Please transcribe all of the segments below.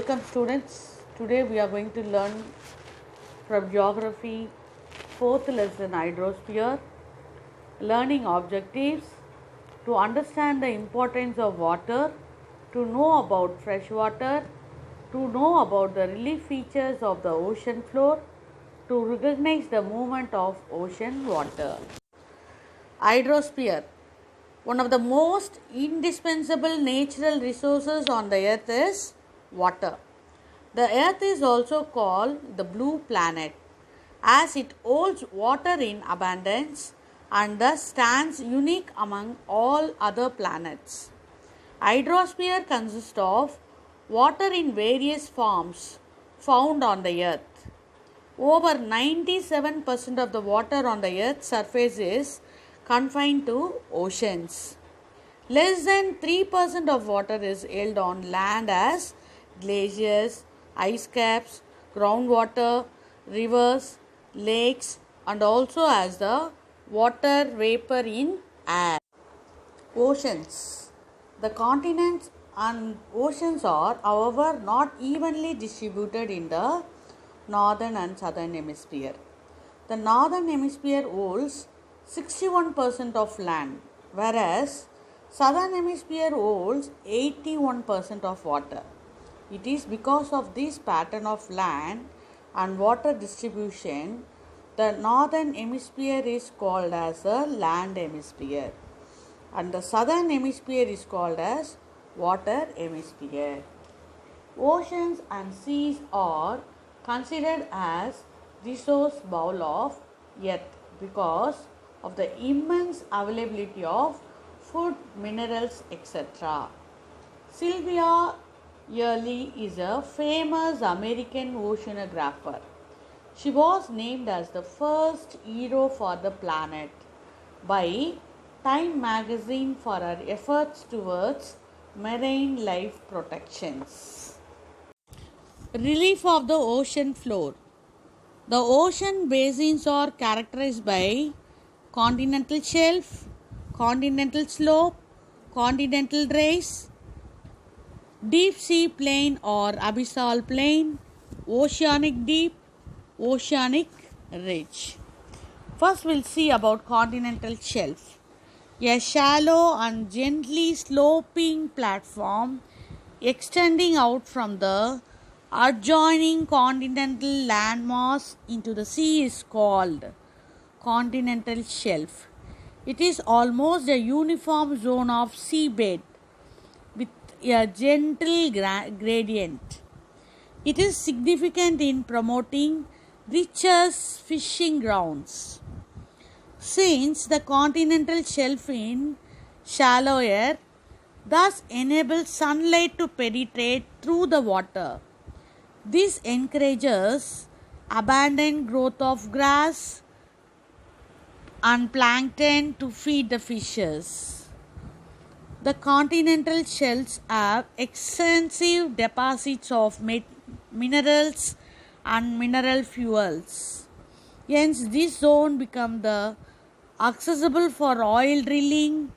Welcome students. Today we are going to learn from geography 4th lesson hydrosphere, learning objectives, to understand the importance of water, to know about fresh water, to know about the relief features of the ocean floor, to recognize the movement of ocean water. Hydrosphere. One of the most indispensable natural resources on the earth is water. The earth is also called the blue planet as it holds water in abundance and thus stands unique among all other planets. Hydrosphere consists of water in various forms found on the earth. Over 97% of the water on the earth's surface is confined to oceans. Less than 3% of water is held on land as glaciers, ice caps, groundwater, rivers, lakes, and also as the water vapor in air. Oceans. The continents and oceans are, however, not evenly distributed in the northern and southern hemisphere. The northern hemisphere holds 61% of land, whereas southern hemisphere holds 81% of water. It is because of this pattern of land and water distribution the northern hemisphere is called as a land hemisphere and the southern hemisphere is called as water hemisphere. Oceans and seas are considered as resource bowl of earth because of the immense availability of food, minerals, etc. Sylvia Earle is a famous American oceanographer. She was named as the first hero for the planet by Time magazine for her efforts towards marine life protections. Relief of the ocean floor. The ocean basins are characterized by continental shelf, continental slope, continental race, deep sea plain or abyssal plain, oceanic deep, oceanic ridge. First we'll see about continental shelf. A shallow and gently sloping platform extending out from the adjoining continental landmass into the sea is called continental shelf. It is almost a uniform zone of seabed with a gentle gradient. It is significant in promoting richer fishing grounds. Since the continental shelf is shallower, thus enables sunlight to penetrate through the water. This encourages abundant growth of grass and plankton to feed the fishes. The continental shelves have extensive deposits of minerals and mineral fuels. Hence, this zone becomes accessible for oil drilling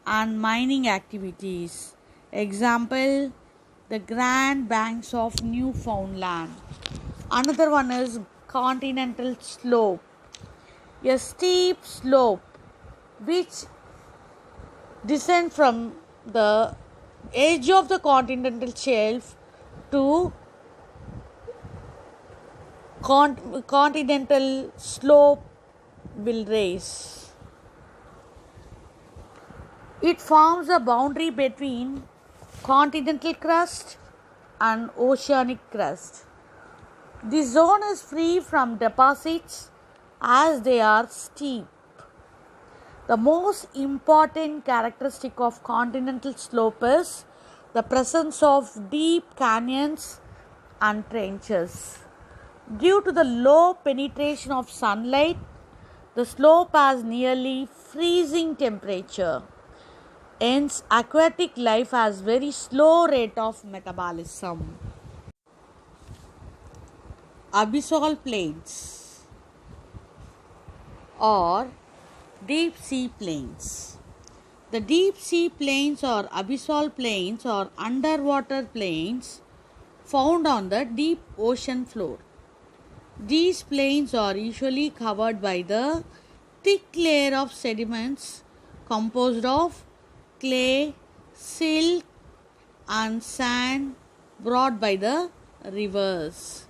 and mining activities. Example, the Grand Banks of Newfoundland. Another one is continental slope. A steep slope which descends from the edge of the continental shelf to continental slope will rise. It forms a boundary between continental crust and oceanic crust. This zone is free from deposits as they are steep. The most important characteristic of continental slope is the presence of deep canyons and trenches. Due to the low penetration of sunlight, the slope has nearly freezing temperature. Hence, aquatic life has very slow rate of metabolism. Abyssal plains or deep sea plains. The deep sea plains or abyssal plains or underwater plains found on the deep ocean floor. These plains are usually covered by the thick layer of sediments composed of clay, silt, and sand brought by the rivers.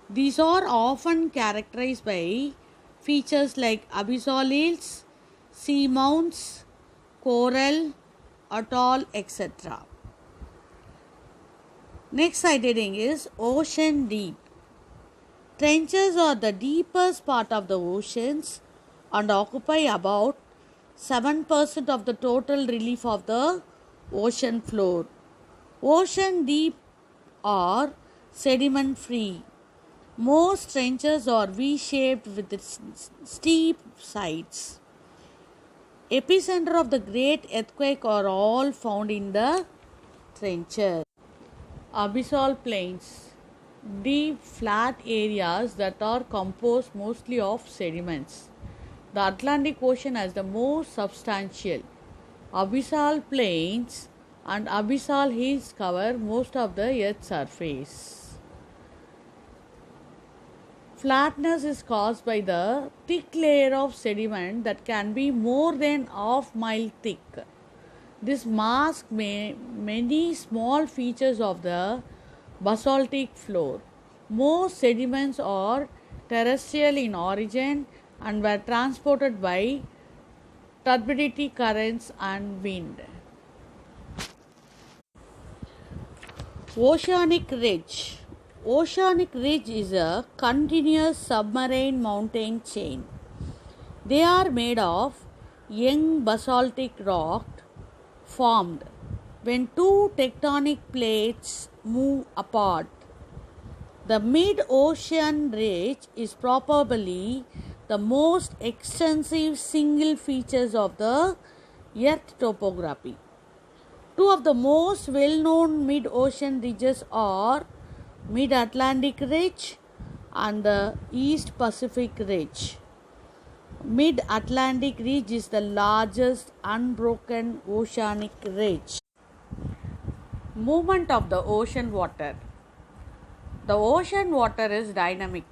These are often characterized by features like abyssal hills, sea mounts, coral, atoll, etc. Next sighted heading is ocean deep. Trenches are the deepest part of the oceans and occupy about 7% of the total relief of the ocean floor. Ocean deep are sediment free. Most trenches are V-shaped with steep sides. Epicenter of the great earthquake are all found in the trenches. Abyssal plains. Deep flat areas that are composed mostly of sediments. The Atlantic Ocean has the most substantial. Abyssal plains and abyssal hills cover most of the Earth's surface. Flatness is caused by the thick layer of sediment that can be more than half-mile thick. This masks many small features of the basaltic floor. Most sediments are terrestrial in origin and were transported by turbidity currents and wind. Oceanic ridge. Oceanic ridge is a continuous submarine mountain chain. They are made of young basaltic rock formed when two tectonic plates move apart. The mid-ocean ridge is probably the most extensive single features of the Earth topography. Two of the most well-known mid-ocean ridges are Mid-Atlantic Ridge and the East Pacific Ridge. Mid-Atlantic Ridge is the largest unbroken oceanic ridge. Movement of the ocean water. The ocean water is dynamic.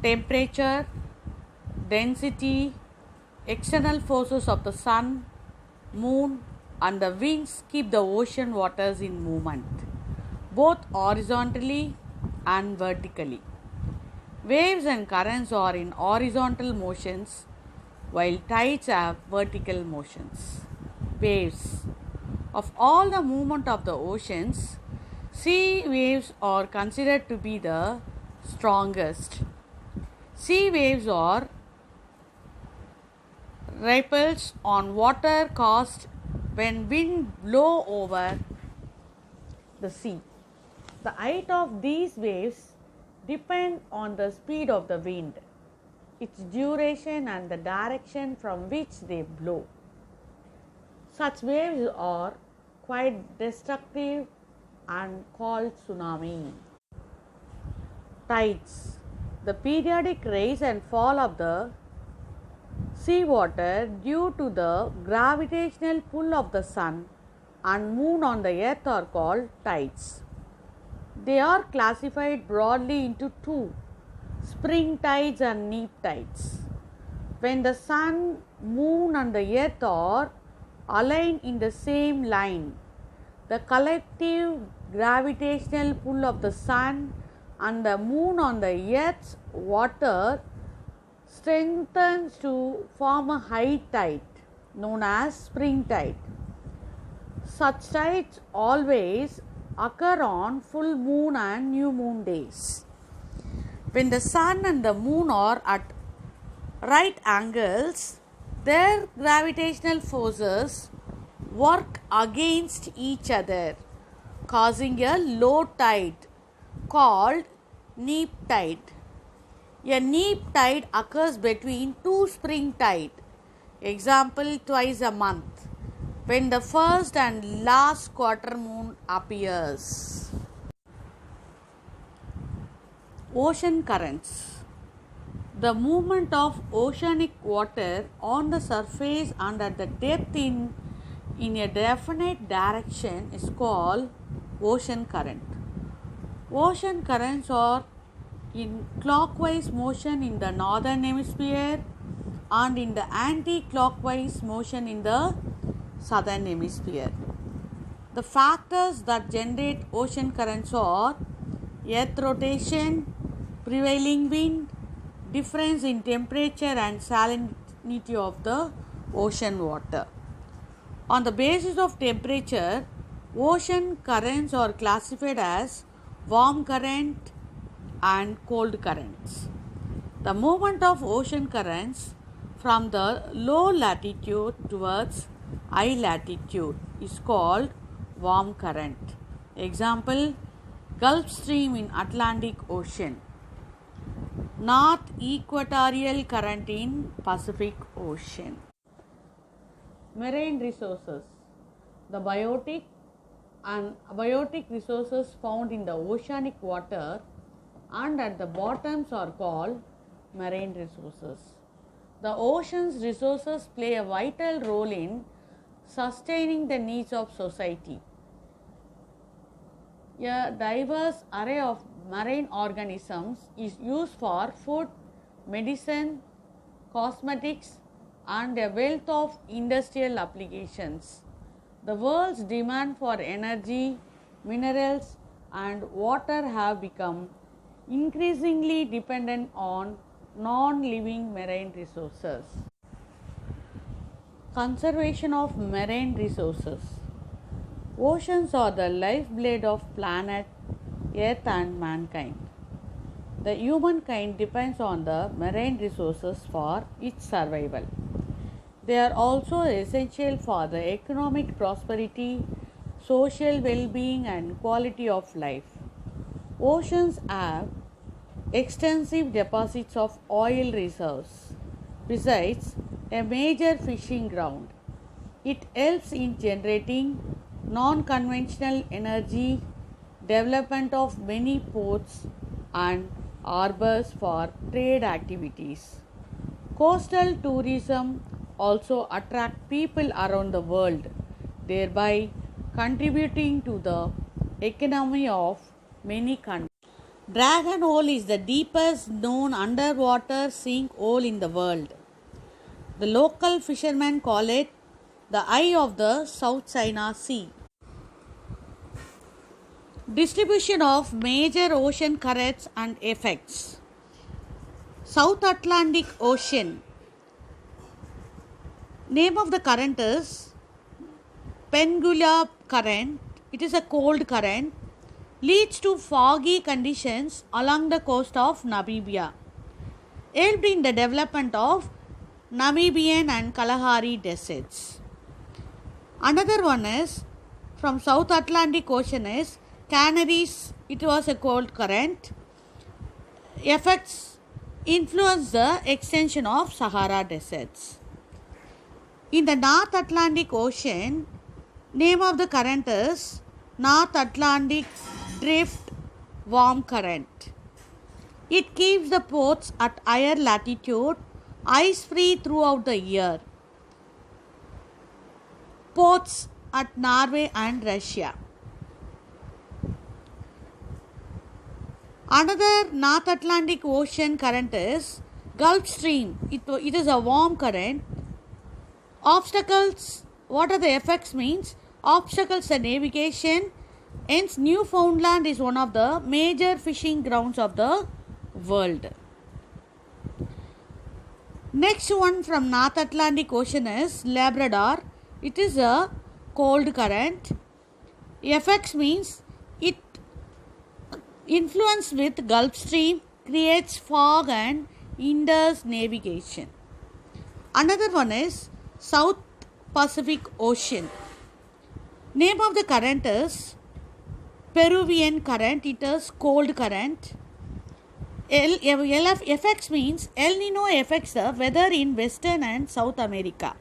Temperature, density, external forces of the sun, moon, and the winds keep the ocean waters in movement, both horizontally and vertically. Waves and currents are in horizontal motions, while tides have vertical motions. Waves. Of all the movement of the oceans, sea waves are considered to be the strongest. Sea waves are ripples on water caused when wind blow over the sea. The height of these waves depend on the speed of the wind, its duration and the direction from which they blow. Such waves are quite destructive and called tsunami. Tides. The periodic rise and fall of the seawater due to the gravitational pull of the sun and moon on the earth are called tides. They are classified broadly into two, spring tides and neap tides. When the sun, moon and the earth are aligned in the same line, the collective gravitational pull of the sun and the moon on the earth's water strengthens to form a high tide known as spring tide. Such tides always occur on full moon and new moon days. When the sun and the moon are at right angles, their gravitational forces work against each other, causing a low tide called neap tide. A neap tide occurs between two spring tides, example twice a month, when the first and last quarter moon appears. Ocean currents. The movement of oceanic water on the surface and at the depth in a definite direction is called ocean current. Ocean currents are in clockwise motion in the northern hemisphere and in the anti-clockwise motion in the southern hemisphere. The factors that generate ocean currents are earth rotation, prevailing wind, difference in temperature and salinity of the ocean water. On the basis of temperature, ocean currents are classified as warm current and cold currents. The movement of ocean currents from the low latitude towards high latitude is called warm current. Example, Gulf Stream in Atlantic Ocean, North Equatorial Current in Pacific Ocean. Marine resources. The biotic and abiotic resources found in the oceanic water and at the bottoms are called marine resources. The ocean's resources play a vital role in sustaining the needs of society. A diverse array of marine organisms is used for food, medicine, cosmetics, and a wealth of industrial applications. The world's demand for energy, minerals, and water have become increasingly dependent on non-living marine resources. Conservation of marine resources. Oceans are the lifeblood of planet Earth and mankind. The humankind depends on the marine resources for its survival. They are also essential for the economic prosperity, social well-being, and quality of life. Oceans have extensive deposits of oil reserves. Besides, a major fishing ground. It helps in generating non-conventional energy, development of many ports and harbors for trade activities. Coastal tourism also attract people around the world, thereby contributing to the economy of many countries. Dragon Hole is the deepest known underwater sink hole in the world. The local fishermen call it the eye of the South China Sea. Distribution of major ocean currents and effects. South Atlantic Ocean. Name of the current is Pengula Current. It is a cold current. Leads to foggy conditions along the coast of Namibia. Helped in the development of Namibian and Kalahari deserts. Another one is from South Atlantic Ocean is Canaries. It was a cold current. Effects influence the extension of Sahara deserts. In the North Atlantic Ocean, name of the current is North Atlantic Drift Warm Current. It keeps the ports at higher latitude ice free throughout the year. Ports at Norway and Russia. Another North Atlantic Ocean current is Gulf Stream. It is a warm current. Obstacles. What are the effects means? Obstacles and navigation. Hence, Newfoundland is one of the major fishing grounds of the world. Next one from North Atlantic Ocean is Labrador. It is a cold current. Effects means it influence with Gulf Stream, creates fog and hinders navigation. Another one is South Pacific Ocean. Name of the current is Peruvian current. It is cold current. Effects means El Nino affects the weather in Western and South America.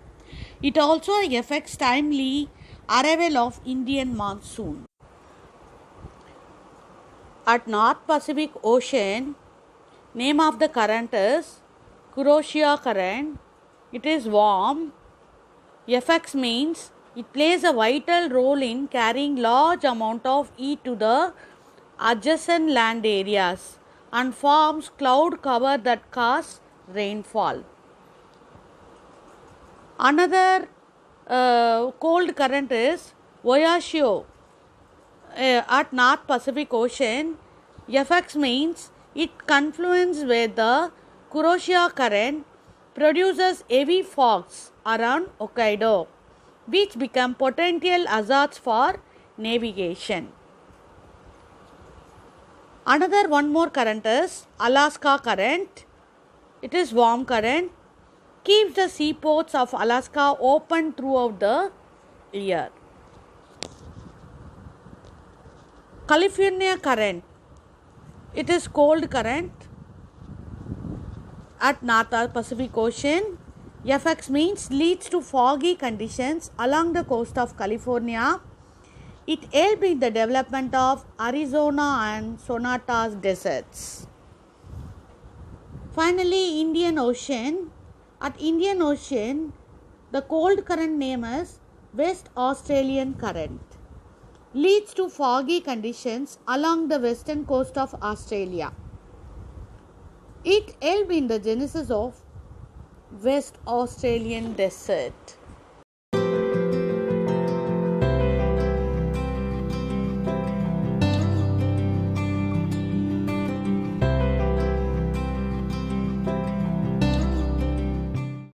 It also affects timely arrival of Indian monsoon. At North Pacific Ocean, name of the current is Kuroshio current. It is warm. Effects means It plays a vital role in carrying large amount of heat to the adjacent land areas and forms cloud cover that cause rainfall. Another cold current is Oyashio at North Pacific Ocean. FX means it confluences with the Kuroshio current, produces heavy fogs around Hokkaido, which become potential hazards for navigation. Another one more current is Alaska current. It is warm current, keeps the seaports of Alaska open throughout the year. California current. It is cold current at North Pacific Ocean. FX means leads to foggy conditions along the coast of California. It helped in the development of Arizona and Sonora's deserts. Finally, Indian Ocean. At Indian Ocean, the cold current name is West Australian current. Leads to foggy conditions along the western coast of Australia. It helped in the genesis of West Australian desert.